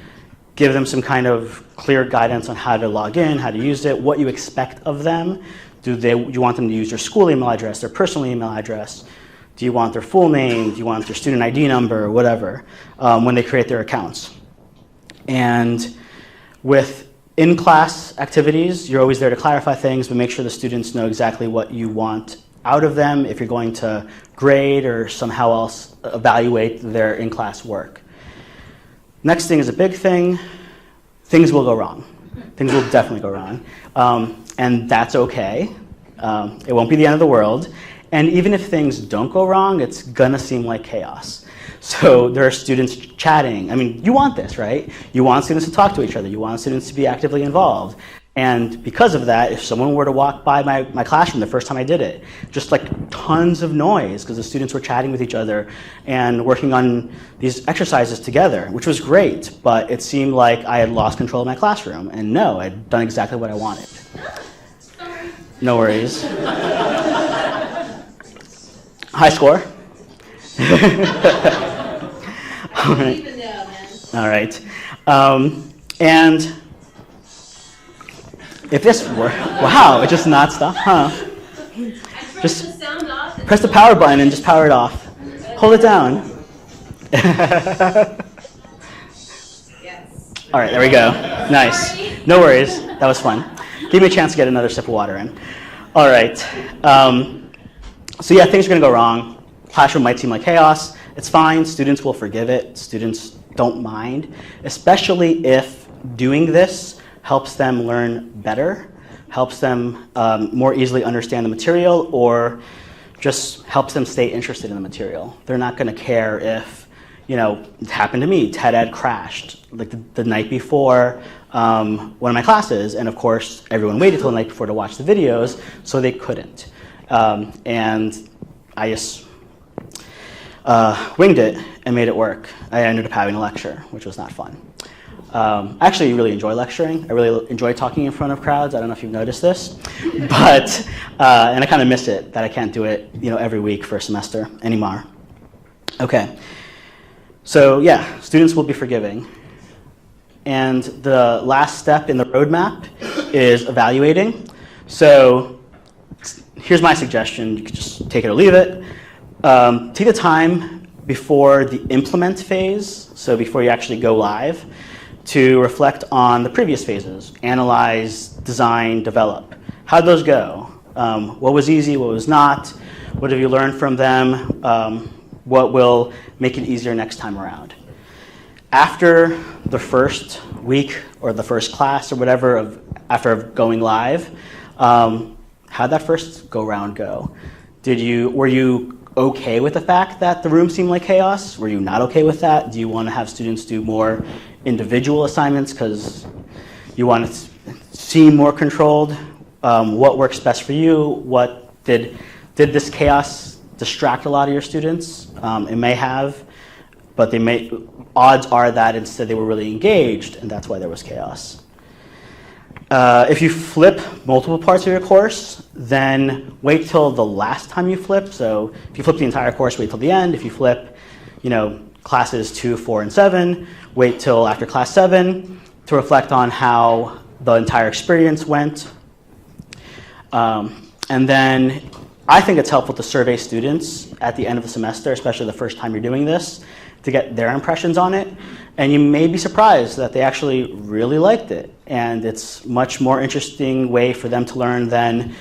A: give them some kind of clear guidance on how to log in, how to use it, what you expect of them. Do you want them to use their school email address, their personal email address? Do you want their full name? Do you want their student ID number, whatever, when they create their accounts? And with in-class activities, you're always there to clarify things, but make sure the students know exactly what you want out of them, if you're going to grade or somehow else evaluate their in-class work. Next thing is a big thing. Things will go wrong. Things will definitely go wrong. And that's okay. It won't be the end of the world. And even if things don't go wrong, it's gonna seem like chaos. So there are students chatting. I mean, you want this, right? You want students to talk to each other. You want students to be actively involved. And because of that, if someone were to walk by my classroom the first time I did it, just like tons of noise because the students were chatting with each other and working on these exercises together, which was great, but it seemed like I had lost control of my classroom. And no, I'd done exactly what I wanted. No worries. High score. All right. All right. And if this were, wow, it just not stop, huh? Just press the power button and just power it off. Hold it down.
C: Yes.
A: All right, there we go. Nice. No worries. That was fun. Give me a chance to get another sip of water in. All right. So yeah, things are going to go wrong. Classroom might seem like chaos. It's fine. Students will forgive it. Students don't mind, especially if doing this helps them learn better, helps them more easily understand the material, or just helps them stay interested in the material. They're not going to care if, you know, it happened to me. TED Ed crashed like the night before one of my classes, and of course everyone waited till the night before to watch the videos, so they couldn't. And I just winged it and made it work. I ended up having a lecture, which was not fun. I actually really enjoy lecturing. I really enjoy talking in front of crowds. I don't know if you've noticed this, but and I kind of miss it that I can't do it, you know, every week for a semester anymore. Okay, so yeah, students will be forgiving, and the last step in the roadmap is evaluating. So here's my suggestion: you can just take it or leave it. Take the time before the implement phase, so before you actually go live, to reflect on the previous phases. Analyze, design, develop. How'd those go? What was easy, what was not? What have you learned from them? What will make it easier next time around? After the first week or the first class or whatever, after going live, how'd that first go-round go? Were you okay with the fact that the room seemed like chaos? Were you not okay with that? Do you want to have students do more individual assignments because you want it to seem more controlled? What works best for you? What did this chaos distract a lot of your students? It may have, but odds are that instead they were really engaged, and that's why there was chaos. If you flip multiple parts of your course, then wait till the last time you flip. So if you flip the entire course, wait till the end. If you flip, you know, classes 2, 4, and 7, wait till after class 7 to reflect on how the entire experience went. And then I think it's helpful to survey students at the end of the semester, especially the first time you're doing this, to get their impressions on it. And you may be surprised that they actually really liked it. And it's much more interesting way for them to learn than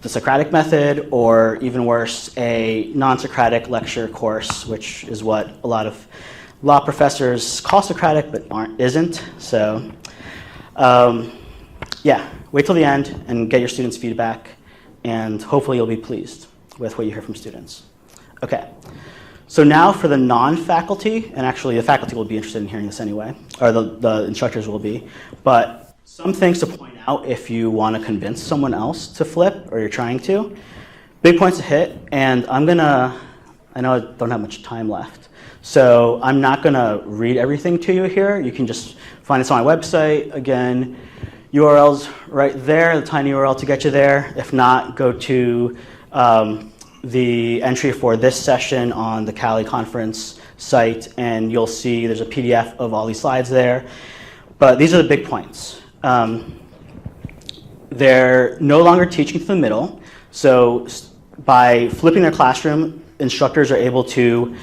A: the Socratic method, or even worse, a non-Socratic lecture course, which is what a lot of law professors call Socratic but isn't. So yeah, wait till the end and get your students' feedback, and hopefully you'll be pleased with what you hear from students. Okay. So now for the non-faculty, and actually the faculty will be interested in hearing this anyway, or the instructors will be, but some things to point out if you want to convince someone else to flip, or you're trying to. Big points to hit, and I know I don't have much time left, so I'm not going to read everything to you here. You can just find this on my website. Again, URL's right there, the tiny URL to get you there. If not, go to the entry for this session on the Cali conference site, and you'll see there's a PDF of all these slides there. But these are the big points. They're no longer teaching to the middle. So by flipping their classroom, instructors are able to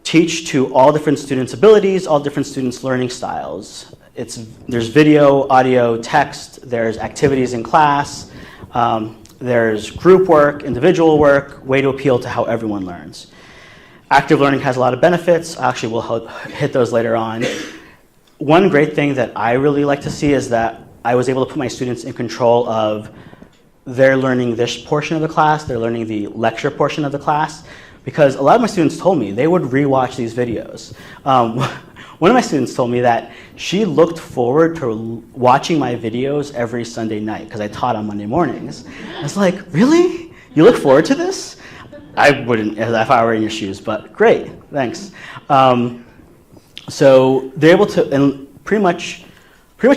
A: teach to all different students' abilities, all different students' learning styles. There's video, audio, text, there's activities in class. There's group work, individual work, way to appeal to how everyone learns. Active learning has a lot of benefits. I actually will hit those later on. One great thing that I really like to see is that I was able to put my students in control of they're learning this portion of the class, they're learning the lecture portion of the class, because a lot of my students told me they would rewatch these videos. One of my students told me that she looked forward to watching my videos every Sunday night because I taught on Monday mornings. I was like, really? You look forward to this? I wouldn't if I were in your shoes, but great, thanks. So they're able to, and pretty much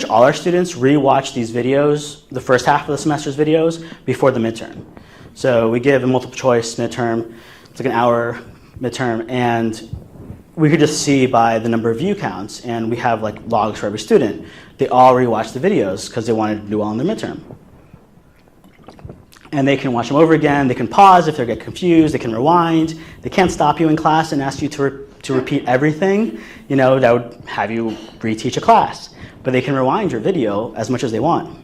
A: all our students rewatch these videos, the first half of the semester's videos, before the midterm. So we give a multiple choice midterm, it's like an hour midterm, and we could just see by the number of view counts, and we have like logs for every student. They all rewatch the videos because they wanted to do well in their midterm. And they can watch them over again, they can pause if they get confused, they can rewind, they can't stop you in class and ask you to repeat everything, that would have you reteach a class. But they can rewind your video as much as they want.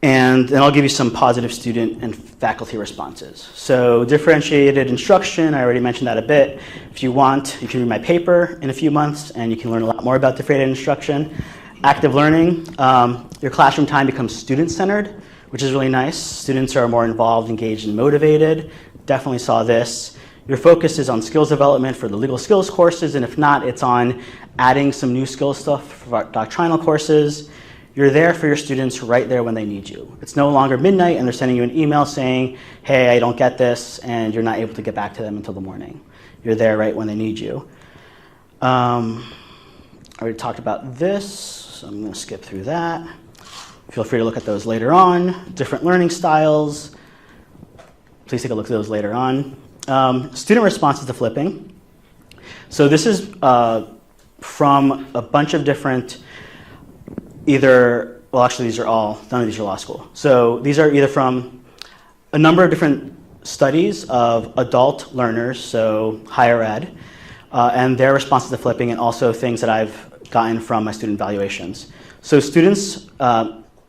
A: And then I'll give you some positive student and faculty responses. So differentiated instruction, I already mentioned that a bit. If you want, you can read my paper in a few months and you can learn a lot more about differentiated instruction. Active learning, your classroom time becomes student-centered, which is really nice. Students are more involved, engaged, and motivated. Definitely saw this. Your focus is on skills development for the legal skills courses, and if not, it's on adding some new skills stuff for doctrinal courses. You're there for your students right there when they need you. It's no longer midnight and they're sending you an email saying, hey, I don't get this, and you're not able to get back to them until the morning. You're there right when they need you. I already talked about this, so I'm going to skip through that. Feel free to look at those later on. Different learning styles. Please take a look at those later on. Student responses to flipping. So this is from a bunch of different these are all, none of these are law school. So these are either from a number of different studies of adult learners, so higher ed, and their responses to flipping, and also things that I've gotten from my student evaluations. So students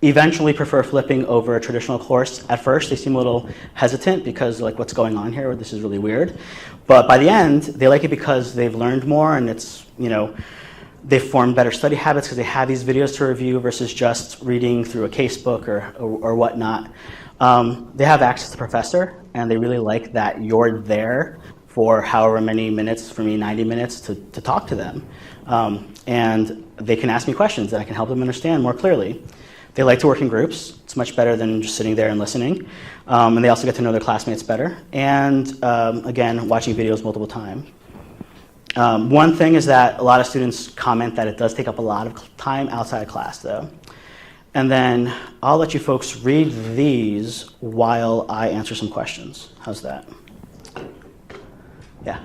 A: eventually prefer flipping over a traditional course. At first, they seem a little hesitant because like, what's going on here? This is really weird. But by the end, they like it because they've learned more and it's, they've formed better study habits because they have these videos to review versus just reading through a casebook or whatnot. They have access to the professor, and they really like that you're there for however many minutes, for me 90 minutes, to talk to them. And they can ask me questions and I can help them understand more clearly. They like to work in groups. It's much better than just sitting there and listening. And they also get to know their classmates better. And again, watching videos multiple times. One thing is that a lot of students comment that it does take up a lot of time outside of class, though. And then I'll let you folks read these while I answer some questions. How's that? Yeah?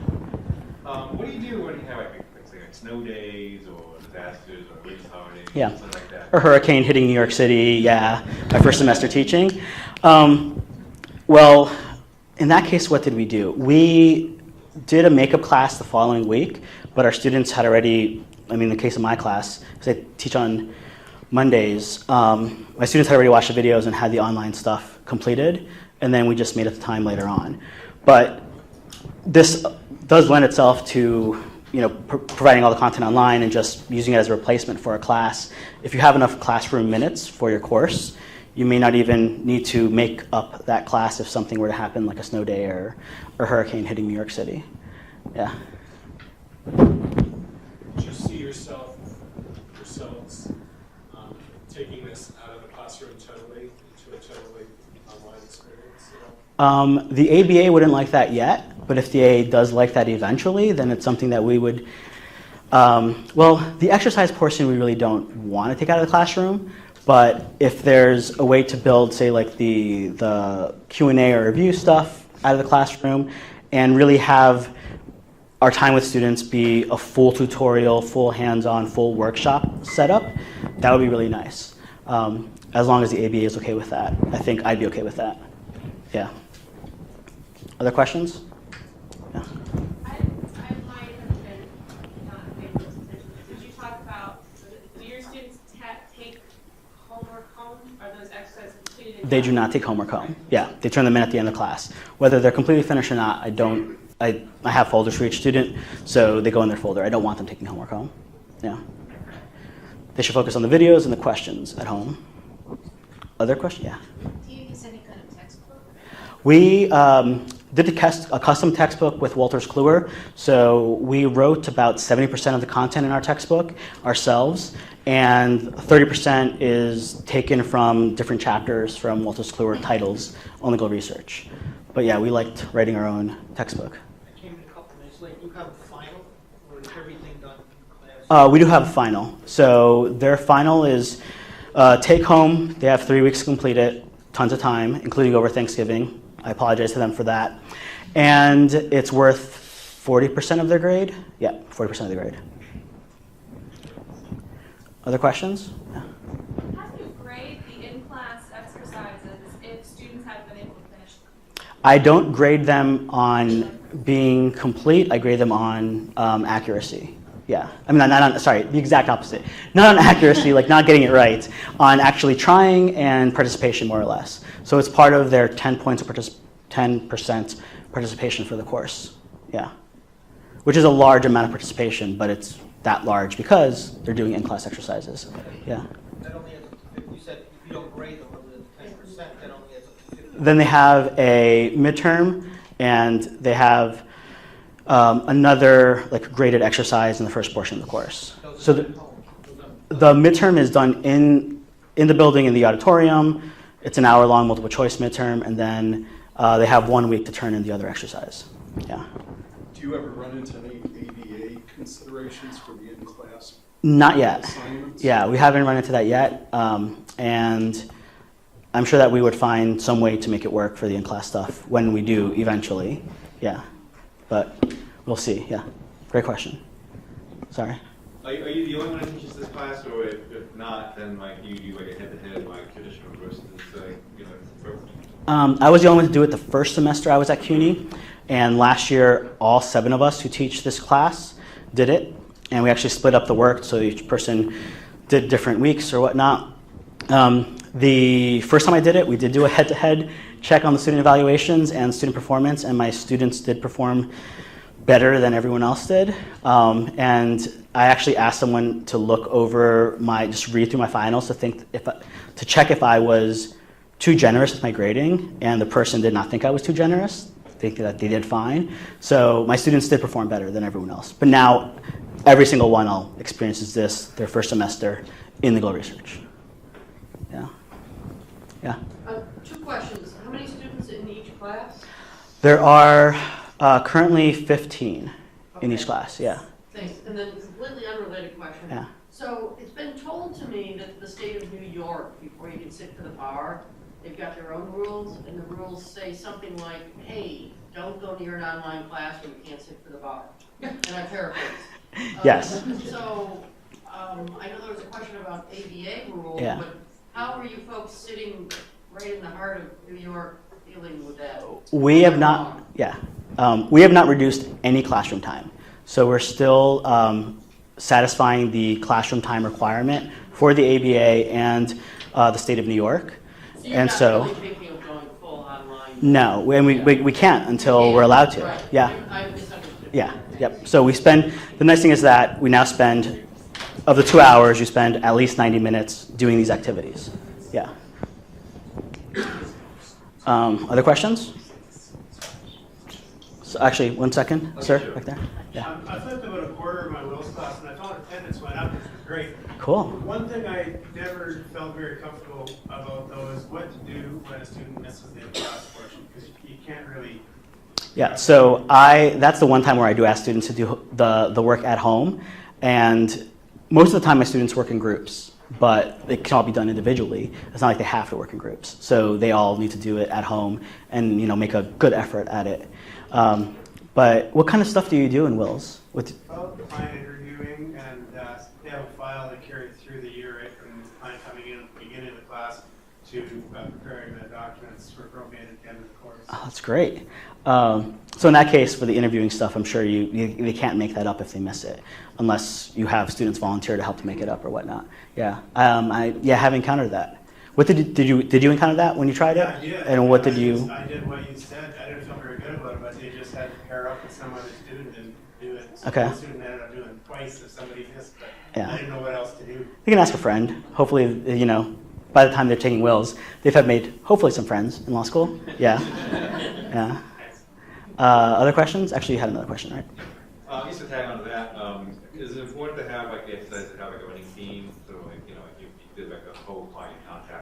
E: What do you do when you have like snow days or disasters or religious holidays,
A: Yeah.
E: something like that?
A: Or hurricane hitting New York City, yeah. My first semester teaching. Well, in that case, what did we do? We did a makeup class the following week, but our students had already, in the case of my class, because I teach on Mondays, my students had already watched the videos and had the online stuff completed, and then we just made up the time later on. But this does lend itself to providing all the content online and just using it as a replacement for a class. If you have enough classroom minutes for your course, you may not even need to make up that class if something were to happen like a snow day or a hurricane hitting New York City. Yeah.
F: Do you see yourselves taking this out of the classroom totally into a totally online experience at all?
A: The ABA wouldn't like that yet, but if the AA does like that eventually, then it's something that we would, the exercise portion we really don't want to take out of the classroom, but if there's a way to build, say, like the Q&A or review stuff out of the classroom and really have our time with students be a full tutorial, full hands-on, full workshop setup, that would be really nice. As long as the ABA is okay with that. I think I'd be okay with that. Yeah. Other questions? Yeah.
G: I might have been not paying close attention. Did you talk about, do your students take homework home? Are those exercises completed in
A: They do not take homework home. Yeah, they turn them in at the end of class. Whether they're completely finished or not, I have folders for each student, so they go in their folder. I don't want them taking homework home. Yeah. They should focus on the videos and the questions at home. Other questions? Yeah.
G: Do you use any kind of textbook?
A: We did a custom textbook with Wolters Kluwer. So we wrote about 70% of the content in our textbook ourselves, and 30% is taken from different chapters from Wolters Kluwer titles on legal research. But yeah, we liked writing our own textbook.
H: I came in a couple minutes late. You have a final, or is everything done in class?
A: We do have a final. So their final is take home. They have 3 weeks to complete it, tons of time, including over Thanksgiving. I apologize to them for that. And it's worth 40% of their grade. Yeah, 40% of the grade. Other questions? Yeah.
G: How do you grade the in-class exercises if students haven't been able to finish them?
A: I don't grade them on being complete. I grade them on accuracy. Yeah, I mean, the exact opposite. Not on accuracy, like not getting it right, on actually trying and participation, more or less. So it's part of their 10% participation for the course. Yeah, which is a large amount of participation, but it's that large because they're doing in-class exercises. Yeah.
H: That only has, you said if you don't grade them over the 10%, that only has up to 50%.
A: Then they have a midterm, and they have another like graded exercise in the first portion of the course. So the midterm is done in the building in the auditorium. It's an hour-long multiple choice midterm, and then they have 1 week to turn in the other exercise. Yeah.
I: Do you ever run into any ABA considerations for the in-class
A: Not yet.
I: assignments?
A: Yeah, we haven't run into that yet, and I'm sure that we would find some way to make it work for the in-class stuff when we do eventually. Yeah, but we'll see. Yeah, great question. Sorry.
E: Are you the only one who teaches this class, or if not, then like you do like a head-to-head like traditional versus
A: I was the only one to do it the first semester I was at CUNY, and last year all 7 of us who teach this class did it, and we actually split up the work so each person did different weeks or whatnot. The first time I did it, we did do a head-to-head check on the student evaluations and student performance, and my students did perform better than everyone else did. And I actually asked someone to look over just read through my finals to check if I was too generous with my grading, and the person did not think I was too generous. Think that they did fine. So my students did perform better than everyone else. But now every single one experiences this their first semester in legal research. Yeah. Yeah.
J: 2 questions. How many students in each class?
A: There are currently 15 in each class. Yeah.
J: Thanks. And then a completely unrelated question.
A: Yeah.
J: So it's been told to me that the state of New York, before you can sit for the bar, they've got their own rules, and the rules say something like, hey, don't go near an online class when you can't sit for the bar. And I paraphrase.
A: Yes.
J: So I know there was a question about ABA rules,
A: Yeah.
J: but how are you folks sitting right in the heart of New York dealing with that?
A: We have not. Yeah. We have not reduced any classroom time. So we're still satisfying the classroom time requirement for the ABA and the state of New York.
J: So you're
A: And
J: not
A: so,
J: really thinking of going full online?
A: no, and we can't until we're allowed to.
J: Right.
A: Yeah.
J: I misunderstood.
A: Yeah. Yep. So the nice thing is that we now spend, of the 2 hours, you spend at least 90 minutes doing these activities. Yeah. Other questions? So actually, 1 second, sir, back there. Yeah.
K: I flipped about a quarter of my Wills class, and I found attendance went up, which was great.
A: Cool.
K: One thing I never felt very comfortable about, though, is what to do when a student misses the in-class portion, because you can't really.
A: Yeah. So that's the one time where I do ask students to do the work at home, and most of the time my students work in groups, but it can all be done individually. It's not like they have to work in groups. So they all need to do it at home and make a good effort at it. But what kind of stuff do you do in Wills?
K: Well, client interviewing, and they have a file they carry through the year, right, from the client coming in at the beginning of the class to preparing the documents for probate at the end of the course.
A: Oh, that's great. So in that case, for the interviewing stuff, I'm sure they can't make that up if they miss it, unless you have students volunteer to help to make it up or whatnot. Yeah, I have encountered that. What did you encounter that when you tried it?
K: Yeah, I did.
A: And what did you?
K: I did what you said. I didn't feel very good about it, but they just had to pair up with some other student and do it. So
A: Okay.
K: one student ended up doing it twice if somebody missed, but
A: Yeah.
K: I didn't know what else to do.
A: You can ask a friend. Hopefully, by the time they're taking wills, they've had made hopefully some friends in law school. Yeah. Yeah. Other questions? Actually, you had another question, right?
E: Just to tag on to that,